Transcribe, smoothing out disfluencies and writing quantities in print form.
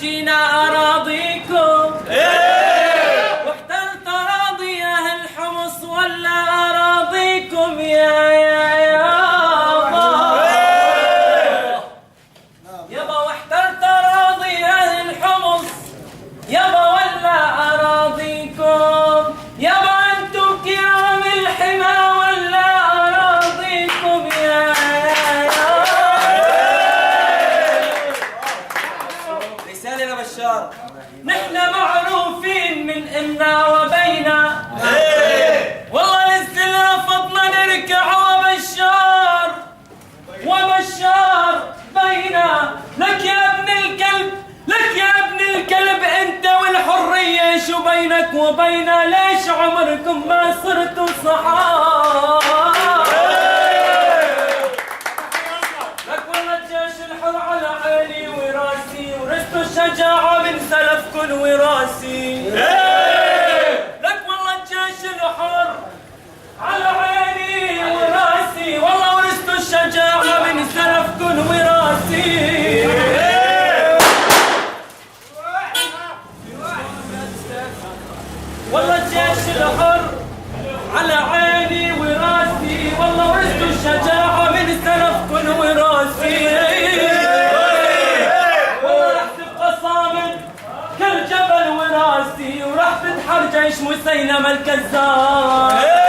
جينا أراضيكم واحتلت أراضي أهل حمص ولا أراضيكم يا يابا واحتلت أراضي أهل حمص يابا ولا أراضيكم يابا أنتو كرام الحمى ولا أراضيكم يا رسالة يا بشار. نحن معروفين من إنا وبينا والله للزل رفضنا نركع وبشار بينا لك يا ابن الكلب لك يا ابن الكلب انت والحرية شو بينك وبينا ليش عمركم ما صرتوا صحاب لك والله الجيش الحر على عيني وراسي ورثتوا الشجاعة من سلفكن وراسي لك والله الجيش الحر على عيني وراسي والله ورثتوا الشجاعة من سلفكن وراسي والله الجيش الحر على عيني وراسي والله ورثتوا الشجاعة من سلفكن وراسي والله رح تبقى صامد كالجبل وراسي وراح تدحر جيش مسيلمة الكذاب